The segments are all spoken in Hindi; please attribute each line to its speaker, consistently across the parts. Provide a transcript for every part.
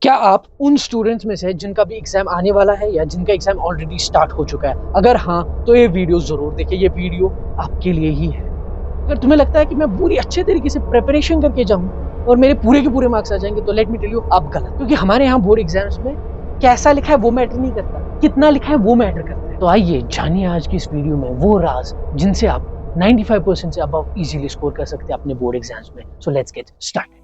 Speaker 1: क्या आप उन स्टूडेंट्स में से जिनका भी एग्जाम आने वाला है या जिनका एग्जाम ऑलरेडी स्टार्ट हो चुका है? अगर हाँ, तो ये वीडियो जरूर देखिए, ये वीडियो आपके लिए ही है। अगर तुम्हें लगता है कि मैं पूरी अच्छे तरीके से प्रिपरेशन करके जाऊं और मेरे पूरे के पूरे मार्क्स आ जाएंगे, तो लेट मी टेल यू, आप गलत। क्योंकि हमारे यहाँ बोर्ड एग्जाम्स में कैसा लिखा है वो मैटर नहीं करता, कितना लिखा है वो मैटर करता है। तो आइए जानिए आज की इस वीडियो में वो राज जिनसे आप 95% से अबव इजीली स्कोर कर सकते हैं अपने बोर्ड एग्जाम्स में। सो लेट्स गेट स्टार्टेड।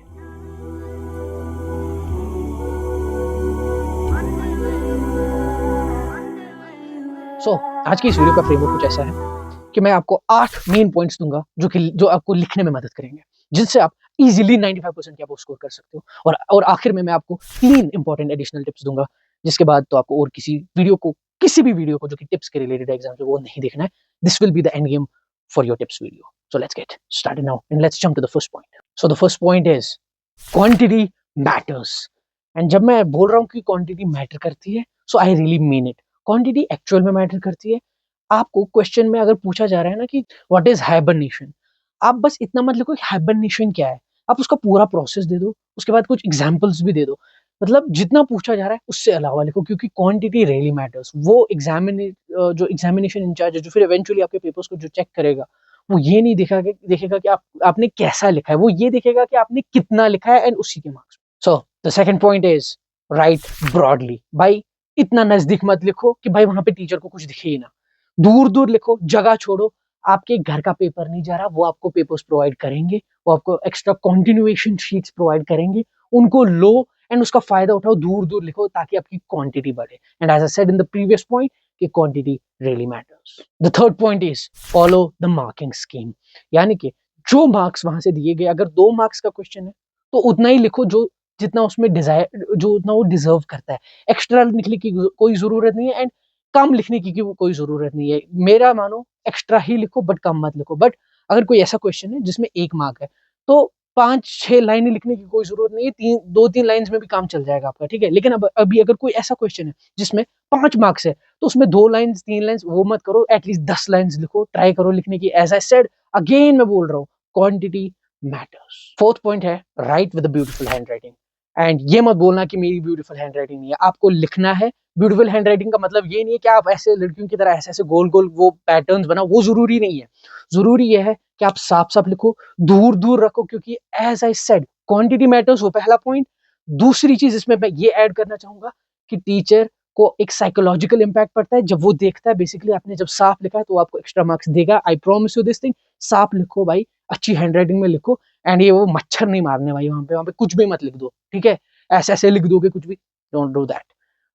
Speaker 1: आज की इस वीडियो का फ्रेमवर्क कुछ ऐसा है कि मैं आपको 8 मेन पॉइंट्स दूंगा जो आपको लिखने में मदद करेंगे, जिनसे आप इजीली 95% के आप स्कोर कर सकते हो। और आखिर में मैं आपको 3 इंपॉर्टेंट एडिशनल टिप्स दूंगा, जिसके बाद तो आपको और किसी भी वीडियो को जो कि टिप्स के रिलेटेड एग्जाम से वो नहीं देखना है। This will be the end game for your tips video. So let's get started now and let's jump to the first point. So the first point is quantity matters. And जब मैं बोल रहा हूँ कि क्वांटिटी मैटर करती है, so I really mean it. Quantity actual में मैटर करती है। आपको क्वेश्चन में अगर पूछा जा रहा है ना कि व्हाट इज हाइबरनेशन, आप बस इतना मत लिखो कि हाइबरनेशन क्या है, आप उसका पूरा प्रोसेस दे दो, उसके बाद कुछ एग्जांपल्स भी दे दो। मतलब जितना पूछा जा रहा है उससे अलावा लिखो, क्योंकि क्वांटिटी रियली मैटर्स। वो जो एग्जामिनेशन इंचार्ज है, जो फिर इवेंचुअली आपके पेपर्स को जो चेक करेगा, वो ये नहीं देखेगा कि आपने कैसा लिखा है, वो ये देखेगा कि आपने कितना लिखा है, एंड उसी के marks. So the second point is right broadly. भाई इतना नजदीक मत लिखो कि भाई वहां पे टीचर को कुछ दिखे ही ना, दूर दूर लिखो, जगह छोड़ो। आपके घर का पेपर नहीं जा रहा, वो आपको पेपर्स प्रोवाइड करेंगे, वो आपको एक्स्ट्रा कॉन्टिन्यूएशन शीट्स प्रोवाइड करेंगे, उनको लो एंड उसका फायदा उठाओ, दूर दूर लिखो ताकि आपकी क्वांटिटी बढ़े। And as I said in the previous point कि quantity really matters. The third point is follow the marking scheme. यानी कि जो मार्क्स वहां से दिए गए, अगर 2 मार्क्स का क्वेश्चन है तो उतना ही लिखो जो जितना उसमें डिजायर, जो उतना वो डिजर्व करता है। एक्स्ट्रा लिखने की कोई जरूरत नहीं है, एंड कम लिखने की कोई जरूरत नहीं है। मेरा मानो एक्स्ट्रा ही लिखो बट कम मत लिखो। बट अगर कोई ऐसा क्वेश्चन है जिसमें 1 मार्क है, तो 5-6 लाइनें लिखने की कोई जरूरत नहीं है, 2-3 लाइन्स में भी काम चल जाएगा आपका, ठीक है। लेकिन अब अभी अगर कोई ऐसा क्वेश्चन है जिसमें 5 मार्क्स है, तो उसमें 2 लाइन्स 3 लाइन्स वो मत करो, एटलीस्ट 10 लाइन्स लिखो, ट्राई करो लिखने की। एज आई सेड अगेन, मैं बोल रहा हूँ, क्वांटिटी मैटर्स। फोर्थ पॉइंट है right with beautiful hand writing. And ये मत बोलना कि मेरी ब्यूटीफुल हैंड राइटिंग नहीं है, आपको लिखना है। ब्यूटीफुल हैंड राइटिंग का मतलब ये नहीं है कि आप ऐसे लड़कियों की तरह ऐसे ऐसे गोल गोल वो पैटर्न्स बनाओ, वो जरूरी नहीं है। जरूरी ये है कि आप साफ साफ लिखो, दूर दूर रखो, क्योंकि as I said quantity matters, वो पहला पॉइंट। दूसरी चीज इसमें मैं ये ऐड करना चाहूंगा कि टीचर को एक साइकोलॉजिकल इम्पैक्ट पड़ता है जब वो देखता है बेसिकली आपने जब साफ लिखा है, तो वो आपको एक्स्ट्रा मार्क्स देगा। I promise you this thing. साफ लिखो भाई, अच्छी हैंड राइटिंग में लिखो। एंड ये वो मच्छर नहीं मारने भाई, वहां पे कुछ भी मत लिख दो, ठीक है। ऐसे ऐसे लिख दोगे कुछ भी, don't do that.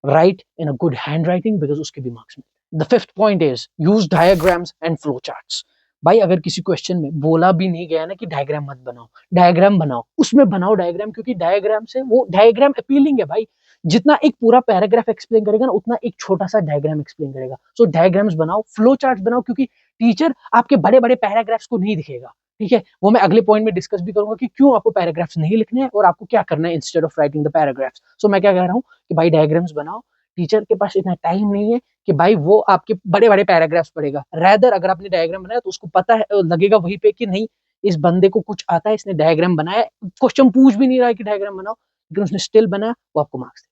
Speaker 1: Right in a good hand writing, because उसके भी मार्क्स मिलते हैं। The fifth point is use diagrams and flow charts. भाई अगर किसी क्वेश्चन में बोला भी नहीं गया ना कि डायग्राम मत बनाओ, डायग्राम बनाओ, उसमें बनाओ डायग्राम, क्योंकि डायग्राम से वो डायग्राम अपीलिंग है भाई। जितना एक पूरा पैराग्राफ एक्सप्लेन करेगा ना, उतना एक छोटा सा डायग्राम एक्सप्लेन करेगा। सो डायग्राम्स बनाओ, फ्लो चार्ट्स बनाओ, क्योंकि टीचर आपके बड़े बड़े पैराग्राफ्स को नहीं दिखेगा, ठीक है। वो मैं अगले पॉइंट में डिस्कस भी करूंगा कि क्यों आपको पैराग्राफ्स नहीं लिखने हैं और आपको क्या करना है instead of writing the paragraphs. So मैं क्या कह रहा हूँ कि भाई डायग्राम्स बनाओ। टीचर के पास इतना टाइम नहीं है कि भाई वो आपके बड़े बड़े पैराग्राफ्स पढ़ेगा। रैदर अगर आपने डायग्राम बनाया तो उसको पता है, लगेगा वहीं पे कि नहीं, इस बंदे को कुछ आता है, इसने डायग्राम बनाया। क्वेश्चन पूछ भी नहीं रहा है कि डायग्राम बनाओ, लेकिन उसने स्टिल बनाया, वो आपको marks.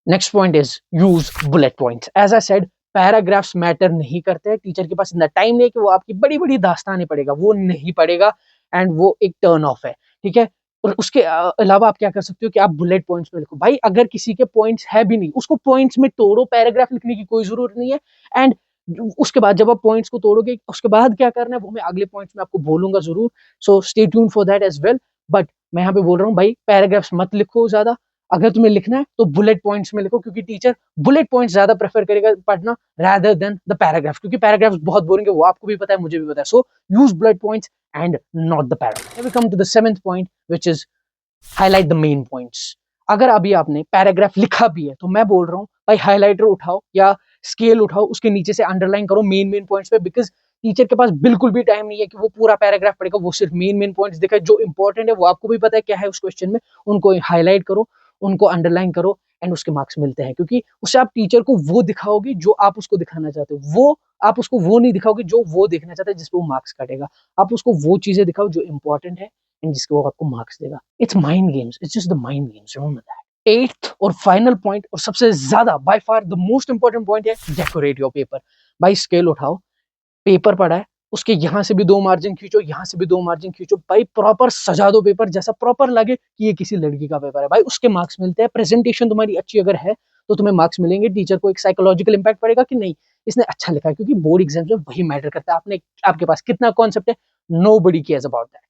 Speaker 1: Next point is use bullet points. As I said paragraphs matter नहीं करते हैं, टीचर के पास इतना टाइम नहीं है कि वो आपकी बड़ी बड़ी दास्तानें पढ़ेगा, वो नहीं पढ़ेगा, एंड वो एक टर्न ऑफ है, ठीक है। और उसके अलावा आप क्या कर सकते हो कि आप बुलेट पॉइंट्स में लिखो। भाई अगर किसी के पॉइंट्स है भी नहीं, उसको पॉइंट्स में तोड़ो, पैराग्राफ लिखने की कोई जरूरत नहीं है। एंड उसके बाद जब आप पॉइंट्स को तोड़ोगे, उसके बाद क्या करना है वो मैं अगले पॉइंट्स में आपको बोलूंगा जरूर। So stay tune for that as well. But मैं यहाँ पे बोल रहा हूँ भाई, पैराग्राफ्स मत लिखो ज्यादा। अगर तुम्हें लिखना है तो बुलेट पॉइंट्स में लिखो, क्योंकि टीचर बुलेट पॉइंट्स ज्यादा प्रेफर करेगा पढ़ना rather than the paragraph, क्योंकि पैराग्राफ्स बहुत बोरिंग है, वो आपको भी पता है, मुझे भी पता है। So use bullet points and not the paragraph. Now we come to the seventh point, which is highlight the main points. अगर अभी आपने पैराग्राफ लिखा भी है तो मैं बोल रहा हूँ भाई हाइलाइटर उठाओ या स्केल उठाओ, उसके नीचे से अंडरलाइन करो मेन पॉइंट्स पे, बिकॉज टीचर के पास बिल्कुल भी टाइम नहीं है कि वो पूरा पैराग्राफ पढ़ेगा, वो सिर्फ मेन पॉइंट्स देखा जो इंपॉर्टेंट है, वो आपको भी पता है क्या है उस क्वेश्चन में, उनको हाईलाइट करो, उनको अंडरलाइन करो, एंड उसके मार्क्स मिलते हैं। क्योंकि उससे आप टीचर को वो दिखाओगे जो आप उसको दिखाना चाहते हो, वो आप उसको वो नहीं दिखाओगे जो वो देखना चाहता है, जिसपे वो मार्क्स काटेगा। आप उसको वो चीजें दिखाओ जो इंपॉर्टेंट है एंड जिसको वो आपको मार्क्स देगा। It's mind games, it's just the mind games, remember that. Eighth और फाइनल पॉइंट और सबसे ज्यादा by far the most important point है डेकोरेट योर पेपर। भाई स्केल उठाओ, पेपर पड़ा है, उसके यहाँ से भी 2 मार्जिन खींचो, यहाँ से भी 2 मार्जिन खींचो, भाई प्रॉपर सजा दो पेपर, जैसा प्रॉपर लगे कि ये किसी लड़की का पेपर है। भाई उसके मार्क्स मिलते हैं। प्रेजेंटेशन तुम्हारी अच्छी अगर है तो तुम्हें मार्क्स मिलेंगे। टीचर को एक साइकोलॉजिकल इंपैक्ट पड़ेगा कि नहीं, इसने अच्छा लिखा है, क्योंकि बोर्ड एग्जाम में वही मैटर करता है। आपने आपके पास कितना कॉन्सेप्ट है, nobody cares about that.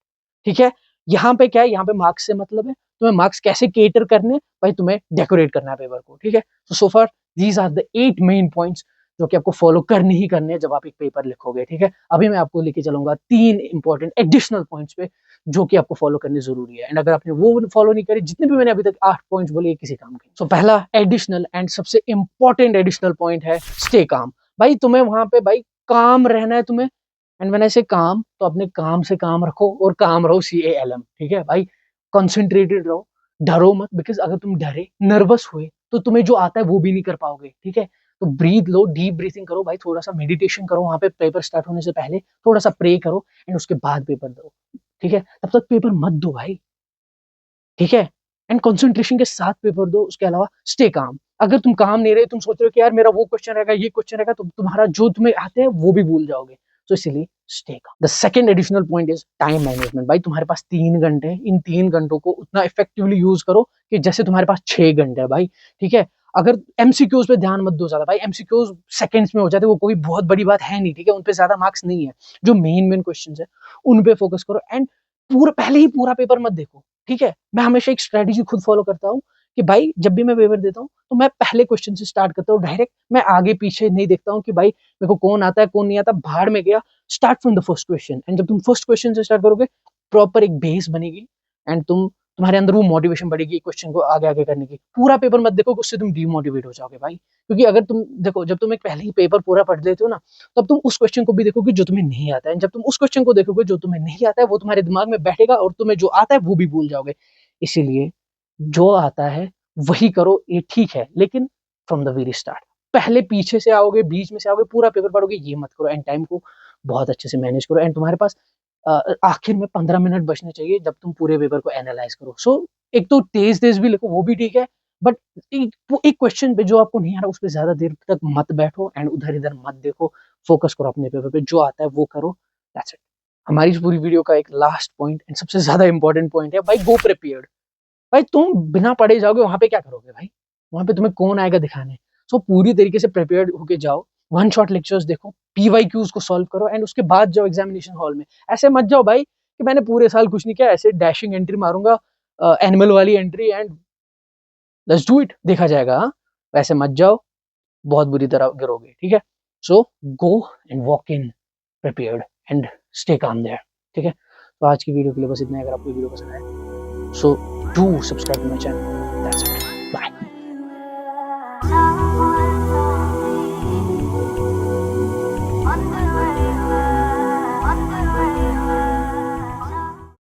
Speaker 1: ठीक है, यहाँ पे क्या है, यहाँ पे मार्क्स से मतलब है, तुम्हें मार्क्स कैसे केटर करने, भाई तुम्हें डेकोरेट करना है पेपर को। ठीक है, so far these are the 8 main points जो कि आपको फॉलो करने ही करने हैं जब आप एक पेपर लिखोगे। ठीक है, अभी मैं आपको लेके चलूंगा 3 इंपॉर्टेंट एडिशनल पॉइंट्स पे जो कि आपको फॉलो करने जरूरी है। एंड अगर आपने वो फॉलो नहीं करे, जितने भी मैंने अभी तक 8 पॉइंट्स बोले, किसी काम के। सो पहला एडिशनल एंड सबसे इंपॉर्टेंट एडिशनल पॉइंट है स्टे काम। भाई तुम्हें वहां पे भाई काम रहना है तुम्हें। एंड व्हेन आई से काम, तो अपने काम से काम रखो, और काम रहो CALM। ठीक है भाई, कॉन्सेंट्रेटेड रहो, डरो मत, बिकॉज अगर तुम डरे, नर्वस हुए, तो तुम्हें जो आता है वो भी नहीं कर पाओगे। ठीक है, तो ब्रीथ लो, डीप ब्रीथिंग करो भाई, थोड़ा सा मेडिटेशन करो वहां पे पेपर स्टार्ट होने से पहले, थोड़ा सा प्रे करो, एंड उसके बाद पेपर दो। ठीक है, तब तक पेपर मत दो भाई। ठीक है, एंड कंसंट्रेशन के साथ पेपर दो। उसके अलावा स्टे काम। अगर तुम काम नहीं रहे, तुम सोच रहे हो कि यार मेरा वो क्वेश्चन रहेगा, ये क्वेश्चन रहेगा, तो तुम्हारा जो तुम्हें आते हैं वो भी भूल जाओगे। तो इसीलिए stay calm. The second additional point is time management. भाई तुम्हारे पास 3 घंटे हैं, इन 3 घंटों को उतना इफेक्टिवली यूज करो कि जैसे तुम्हारे पास 6 घंटे है भाई। ठीक है, अगर एमसीक्यूज पे ध्यान मत दो ज्यादा। भाई एमसीक्यूज सेकंड्स में हो जाते हैं, वो कोई बहुत बड़ी बात है नहीं। ठीक है, उन पे ज्यादा मार्क्स नहीं है। जो मेन मेन क्वेश्चंस है उन पे फोकस करो, एंड पूरा पहले ही पूरा पेपर मत देखो। ठीक है, मैं हमेशा एक स्ट्रेटेजी खुद फॉलो करता हूँ कि भाई जब भी मैं पेपर देता हूँ तो मैं पहले क्वेश्चन से स्टार्ट करता हूँ डायरेक्ट। मैं आगे पीछे नहीं देखता हूँ कि भाई मेरे को कौन आता है कौन नहीं आता, भाड़ में गया। Start from the first question, and जब तुम फर्स्ट क्वेश्चन से स्टार्ट करोगे, प्रॉपर एक बेस बनेगी, एंड तुम्हारे अंदर वो मोटिवेशन बढ़ेगी क्वेश्चन को आगे आगे करने की। पूरा पेपर मत देखो, उससे तुम डीमोटिवेट हो जाओगे भाई। क्योंकि अगर तुम देखो, जब तुम एक पहले ही पेपर पूरा पढ़ लेते हो ना, तब तुम उस क्वेश्चन को भी देखोगे जो तुम्हें नहीं आता है। जब तुम उस क्वेश्चन को देखोगे जो तुम्हें नहीं आता है, वो तुम्हारे दिमाग में बैठेगा, और तुम्हें जो आता है वो भी भूल जाओगे। इसीलिए जो आता है वही करो, ये ठीक है, लेकिन फ्रॉम द वेरी स्टार्ट। पहले पीछे से आओगे, बीच में से आओगे, पूरा पेपर पढ़ोगे, ये मत करो। एंड टाइम को बहुत अच्छे से मैनेज करो, एंड तुम्हारे पास आखिर में 15 मिनट बचने चाहिए जब तुम पूरे पेपर को एनालाइज करो। सो एक तो तेज तेज भी लिखो, वो भी ठीक है, बट एक क्वेश्चन पे जो आपको नहीं आ रहा उस पर ज्यादा देर तक मत बैठो, एंड उधर इधर मत देखो। फोकस करो अपने पेपर पे, जो आता है वो करो। That's it. हमारी इस पूरी वीडियो का एक लास्ट पॉइंट एंड सबसे ज्यादा इंपॉर्टेंट पॉइंट है भाई, गो प्रिपेयर्ड। भाई तुम बिना पढ़े जाओगे वहां पे, क्या करोगे भाई? वहां पे तुम्हें कौन आएगा दिखाने? सो पूरी तरीके से प्रिपेयर्ड होके जाओ। वन शॉट लेक्चर्स देखो, PYQs को सॉल्व करो, एंड उसके बाद जाओ एग्जामिनेशन हॉल में। ऐसे मत जाओ भाई कि मैंने पूरे साल कुछ नहीं किया, ऐसे डैशिंग एंट्री मारूंगा, एनिमल वाली entry, and let's do it, देखा जाएगा। हाँ, वैसे मत जाओ, बहुत बुरी तरह गिरोगे। ठीक है, so go and walk in prepared and stay calm there. ठीक है, तो आज की वीडियो के लिए बस इतना है। अगर आपको वीडियो पसंद आए, so do subscribe to my channel. That's it.